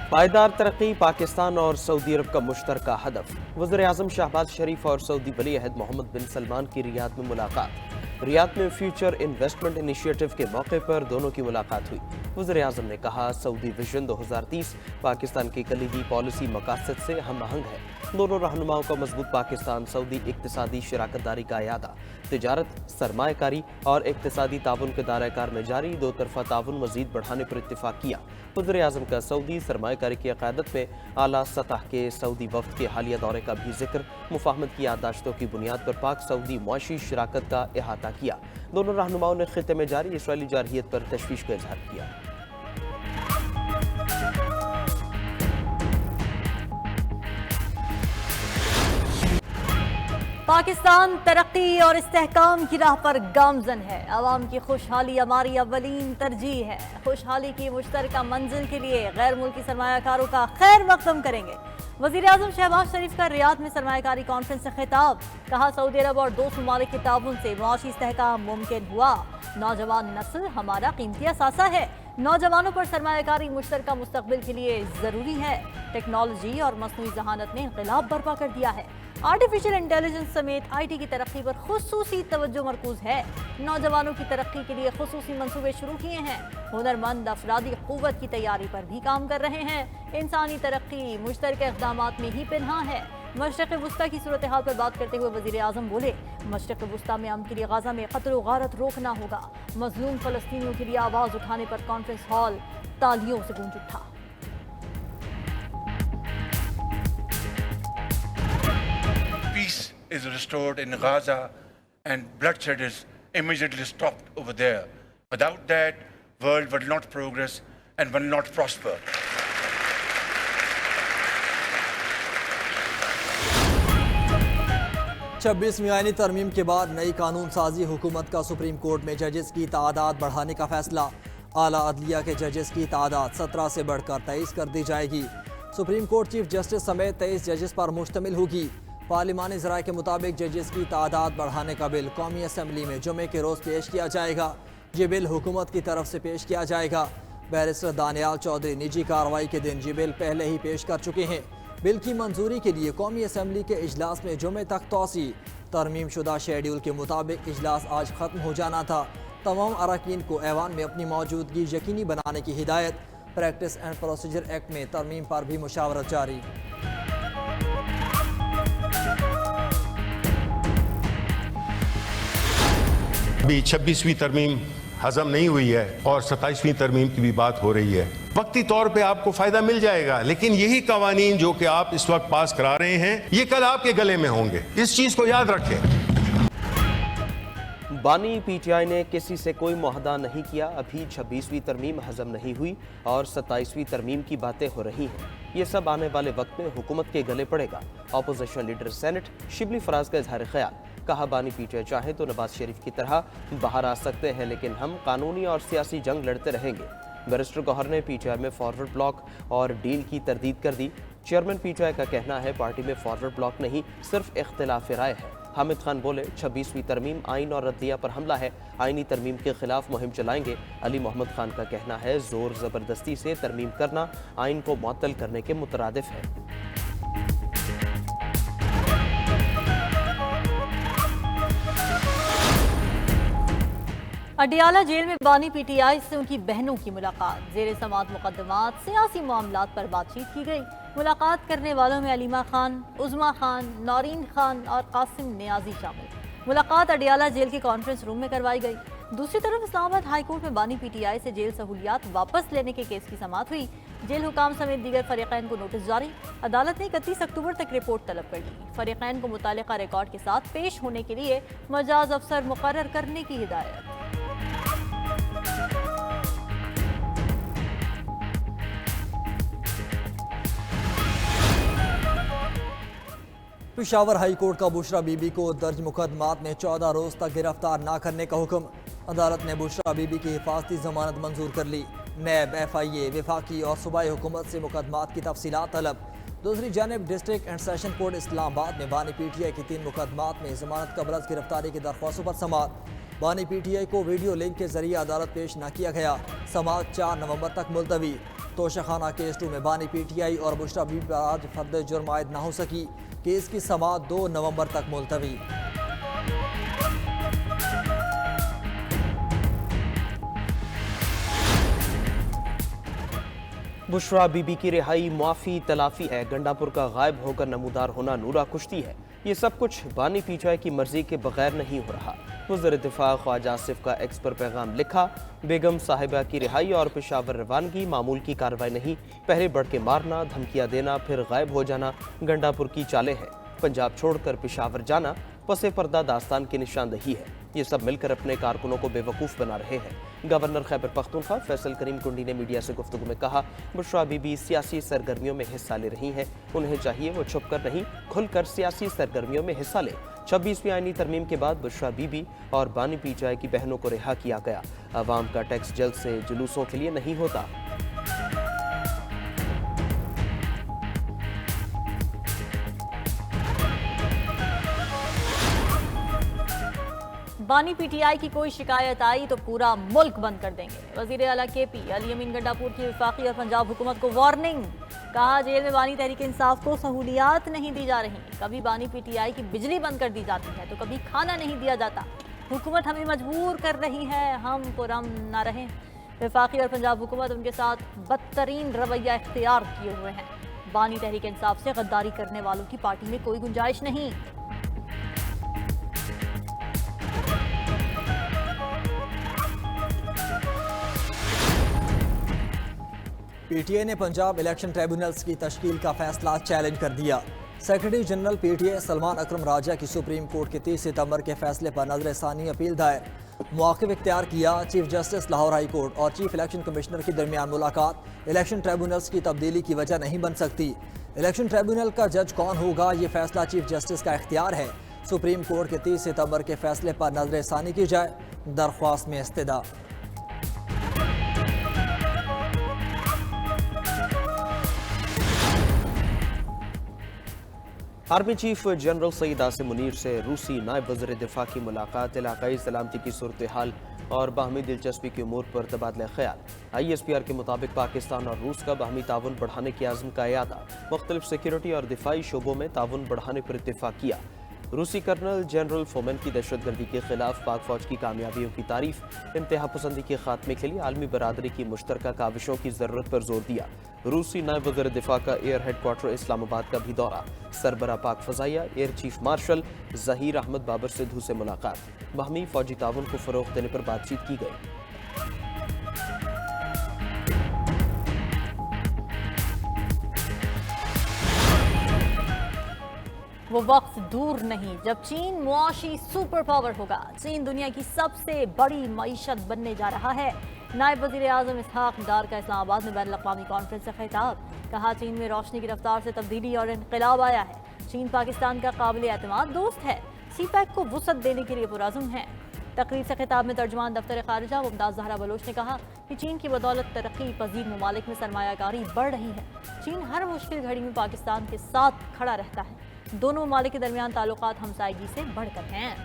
پائیدار ترقی پاکستان اور سعودی عرب کا مشترکہ ہدف۔ وزیر اعظم شہباز شریف اور سعودی ولی عہد محمد بن سلمان کی ریاض میں ملاقات۔ ریاض میں فیوچر انویسٹمنٹ انیشیٹو کے موقع پر دونوں کی ملاقات ہوئی۔ وزیر اعظم نے کہا سعودی ویژن 2030 پاکستان کی کلیدی پالیسی مقاصد سے ہم آہنگ ہے۔ دونوں رہنماؤں کا مضبوط پاکستان سعودی اقتصادی شراکت داری کا اعادہ، تجارت، سرمایہ کاری اور اقتصادی تعاون کے دائرہ کار میں جاری دو طرفہ تعاون مزید بڑھانے پر اتفاق کیا۔ وزیر اعظم کا سعودی سرمایہ کاری کی قیادت میں اعلیٰ سطح کے سعودی وفد کے حالیہ دورے کا بھی ذکر، مفاہمت کی یادداشتوں کی بنیاد پر پاک سعودی معاشی شراکت کا احاطہ کیا۔ دونوں رہنماؤں نے خطے میں جاری اسرائیلی جارحیت پر تشویش کا اظہار کیا۔ پاکستان ترقی اور استحکام کی راہ پر گامزن ہے۔ عوام کی خوشحالی ہماری اولین ترجیح ہے۔ خوشحالی کی مشترکہ منزل کے لیے غیر ملکی سرمایہ کاروں کا خیر مقدم کریں گے۔ وزیر اعظم شہباز شریف کا ریاض میں سرمایہ کاری کانفرنس سے خطاب، کہا سعودی عرب اور دوست ممالک کے تعاون سے معاشی استحکام ممکن ہوا۔ نوجوان نسل ہمارا قیمتی اثاثہ ہے۔ نوجوانوں پر سرمایہ کاری مشترکہ مستقبل کے لیے ضروری ہے۔ ٹیکنالوجی اور مصنوعی ذہانت نے انقلاب برپا کر دیا ہے۔ آرٹیفیشل انٹیلیجنس سمیت آئی ٹی کی ترقی پر خصوصی توجہ مرکوز ہے۔ نوجوانوں کی ترقی کے لیے خصوصی منصوبے شروع کیے ہیں۔ ہنرمند افرادی قوت کی تیاری پر بھی کام کر رہے ہیں۔ انسانی ترقی مشترکہ اقدامات میں ہی پنہاں ہے۔ مشرق وسطی کی صورتحال پر بات کرتے ہوئے وزیر اعظم بولے، مشرق وسطی میں امن کے لیے غزہ میں قتل و غارت روکنا ہوگا۔ مظلوم فلسطینیوں کے لیے آواز اٹھانے پر کانفرنس ہال تالیوں سے گونج اٹھا۔ Peace is restored in Gaza and bloodshed is immediately stopped over there. Without that, world will not progress and will not prosper. چھبیسویں آئینی ترمیم کے بعد نئی قانون سازی حکومت کا سپریم کورٹ میں ججز کی تعداد بڑھانے کا فیصلہ۔ اعلیٰ عدلیہ کے ججز کی تعداد 17 سے بڑھ کر 23 کر دی جائے گی۔ سپریم کورٹ چیف جسٹس سمیت 23 ججز پر مشتمل ہوگی۔ پارلیمانی ذرائع کے مطابق ججز کی تعداد بڑھانے کا بل قومی اسمبلی میں جمعے کے روز پیش کیا جائے گا۔ یہ بل حکومت کی طرف سے پیش کیا جائے گا۔ بیرسٹر دانیال چودھری نجی کارروائی کے دن یہ بل پہلے ہی پیش کر چکے ہیں۔ بل کی منظوری کے لیے قومی اسمبلی کے اجلاس میں جمعے تک توسیع۔ ترمیم شدہ شیڈول کے مطابق اجلاس آج ختم ہو جانا تھا۔ تمام اراکین کو ایوان میں اپنی موجودگی یقینی بنانے کی ہدایت۔ پریکٹس اینڈ پروسیجر ایکٹ میں ترمیم پر بھی مشاورت جاری۔ ابھی 26ویں ترمیم ہضم نہیں ہوئی ہے اور 27ویں ترمیم کی بھی بات ہو رہی ہے۔ وقتی طور پہ آپ کو فائدہ مل جائے گا، لیکن یہی قوانین جو کہ آپ اس وقت پاس کرا رہے ہیں یہ کل آپ کے گلے میں ہوں گے، اس چیز کو یاد رکھیں۔ بانی پی ٹی آئی نے کسی سے کوئی معاہدہ نہیں کیا، ابھی 26ویں ترمیم ہضم نہیں ہوئی اور 27ویں ترمیم کی باتیں ہو رہی ہیں، یہ سب آنے والے وقت میں حکومت کے گلے پڑے گا۔ Opposition leader Saint Shibli Faraz کا اظہار خیال، کہا بانی پی ٹی آئی چاہے تو نواز شریف کی طرح باہر آ سکتے ہیں، لیکن ہم قانونی اور سیاسی جنگ لڑتے رہیں گے۔ بیرسٹر گوہر نے پی ٹی آئی میں فارورڈ بلاک اور ڈیل کی تردید کر دی۔ چیئرمین پی ٹی آئی کا کہنا ہے پارٹی میں فارورڈ بلاک نہیں، صرف اختلاف رائے ہے۔ حامد خان بولے 26ویں ترمیم آئین اور عدلیہ پر حملہ ہے، آئینی ترمیم کے خلاف مہم چلائیں گے۔ علی محمد خان کا کہنا ہے زور زبردستی سے ترمیم کرنا آئین کو معطل کرنے کے مترادف ہے۔ اڈیالہ جیل میں بانی پی ٹی آئی سے ان کی بہنوں کی ملاقات، زیر سماعت مقدمات، سیاسی معاملات پر بات چیت کی گئی۔ ملاقات کرنے والوں میں علیمہ خان، عظمیٰ خان، نورین خان اور قاسم نیازی شامل۔ ملاقات اڈیالہ جیل کے کانفرنس روم میں کروائی گئی۔ دوسری طرف اسلام آباد ہائی کورٹ میں بانی پی ٹی آئی سے جیل سہولیات واپس لینے کے کیس کی سماعت ہوئی۔ جیل حکام سمیت دیگر فریقین کو نوٹس جاری، عدالت نے 31 اکتوبر تک رپورٹ طلب کر لی۔ فریقین کو متعلقہ ریکارڈ کے ساتھ پیش ہونے کے لیے مجاز افسر مقرر کرنے کی ہدایت۔ پشاور ہائی کورٹ کا بشرا بی بی کو درج مقدمات میں 14 روز تک گرفتار نہ کرنے کا حکم۔ عدالت نے بشرا بی بی کی حفاظتی ضمانت منظور کر لی۔ نیب، ایف آئی اے، وفاقی اور صوبائی حکومت سے مقدمات کی تفصیلات طلب۔ دوسری جانب ڈسٹرکٹ اینڈ سیشن کورٹ اسلام آباد میں بانی پی ٹی آئی کی 3 مقدمات میں ضمانت قبل گرفتاری کی درخواستوں پر سماعت۔ بانی پی ٹی آئی کو ویڈیو لنک کے ذریعے عدالت پیش نہ کیا گیا، سماعت 4 نومبر تک ملتوی۔ توشخانہ کیس 2 میں بانی پی ٹی آئی اور بشرا بی پر آج فرد جرم عائد نہ ہو سکی، کیس کی سماعت 2 نومبر تک ملتوی۔ بشرا بی بی کی رہائی معافی تلافی ہے، گنڈاپور کا غائب ہو کر نمودار ہونا نورا کشتی ہے، یہ سب کچھ بانی پی ٹی آئی کی مرضی کے بغیر نہیں ہو رہا۔ وزیر دفاع خواجہ آصف کا ایکس پر پیغام لکھا، بیگم صاحبہ کی رہائی اور پشاور روانگی معمول کی کارروائی نہیں، پہلے بڑھ کے مارنا، دھمکیاں دینا، پھر غائب ہو جانا گنڈاپور کی چالیں ہیں، پنجاب چھوڑ کر پشاور جانا پس پردہ داستان کی نشاندہی ہے، یہ سب مل کر اپنے کارکنوں کو بے وقوف بنا رہے ہیں۔ گورنر خیبر پختونخوا فیصل کریم کنڈی نے میڈیا سے گفتگو میں کہا، بشرا بی بی سیاسی سرگرمیوں میں حصہ لے رہی ہیں، انہیں چاہیے وہ چھپ کر نہیں کھل کر سیاسی سرگرمیوں میں حصہ لیں۔ 26ویں آئینی ترمیم کے بعد بشرا بی بی اور بانی پی ٹی آئی کی بہنوں کو رہا کیا گیا۔ عوام کا ٹیکس جلد سے جلوسوں کے لیے نہیں ہوتا۔ بانی پی ٹی آئی کی کوئی شکایت آئی تو پورا ملک بند کر دیں گے، وزیر اعلیٰ کے پی علی امین گنڈاپور کی وفاقی اور پنجاب حکومت کو وارننگ، کہا جیل میں بانی تحریک انصاف کو سہولیات نہیں دی جا رہی، کبھی بانی پی ٹی آئی کی بجلی بند کر دی جاتی ہے تو کبھی کھانا نہیں دیا جاتا، حکومت ہمیں مجبور کر رہی ہے، ہم پرامن نہ رہیں۔ وفاقی اور پنجاب حکومت ان کے ساتھ بدترین رویہ اختیار کیے ہوئے ہیں، بانی تحریک انصاف سے غداری کرنے والوں کی پارٹی میں کوئی گنجائش نہیں۔ پی ٹی آئی نے پنجاب الیکشن ٹریبونلز کی تشکیل کا فیصلہ چیلنج کر دیا۔ Secretary general P T I Salman Akram Raja کی سپریم کورٹ کے 30 ستمبر کے فیصلے پر نظر ثانی اپیل دائر، موقف اختیار کیا۔ Chief justice Lahore high court اور چیف الیکشن کمشنر کے درمیان ملاقات الیکشن ٹریبونلز کی تبدیلی کی وجہ نہیں بن سکتی۔ الیکشن ٹریبونل کا جج کون ہوگا، یہ فیصلہ چیف جسٹس کا اختیار ہے۔ سپریم کورٹ کے 30 ستمبر کے فیصلے پر نظر ثانی کی جائے، درخواست میں استدعا۔ آرمی چیف جنرل سعید عاصم منیر سے روسی نائب وزیر دفاع کی ملاقات، علاقائی سلامتی کی صورتحال اور باہمی دلچسپی کے امور پر تبادلہ خیال۔ آئی ایس پی آر کے مطابق پاکستان اور روس کا باہمی تعاون بڑھانے کے عزم کا اعادہ، مختلف سیکیورٹی اور دفاعی شعبوں میں تعاون بڑھانے پر اتفاق کیا۔ روسی کرنل جنرل فومن کی دہشت گردی کے خلاف پاک فوج کی کامیابیوں کی تعریف، انتہا پسندی کے خاتمے کے لیے عالمی برادری کی مشترکہ کاوشوں کی ضرورت پر زور دیا۔ روسی نائب وزیر دفاع کا ایئر ہیڈ کوارٹر اسلام آباد کا بھی دورہ، سربراہ پاک فضائیہ air chief marshal Zaheer Ahmed Babar Sidhu سے ملاقات، باہمی فوجی تعاون کو فروغ دینے پر بات چیت کی گئی۔ وہ وقت دور نہیں جب چین معاشی سپر پاور ہوگا، چین دنیا کی سب سے بڑی معیشت بننے جا رہا ہے۔ نائب وزیر اعظم اسحاق ڈار کا اسلام آباد میں بین الاقوامی کانفرنس سے خطاب، کہا چین میں روشنی کی رفتار سے تبدیلی اور انقلاب آیا ہے، چین پاکستان کا قابل اعتماد دوست ہے، سی پیک کو وسعت دینے کے لیے پرعزم ہے۔ تقریب سے خطاب میں ترجمان دفتر خارجہ ممتاز زہرا بلوچ نے کہا کہ چین کی بدولت ترقی پذیر ممالک میں سرمایہ کاری بڑھ رہی ہے، چین ہر مشکل گھڑی میں پاکستان کے ساتھ کھڑا رہتا ہے، دونوں ممالک کے درمیان تعلقات ہمسائیگی سے بڑھ کر ہیں۔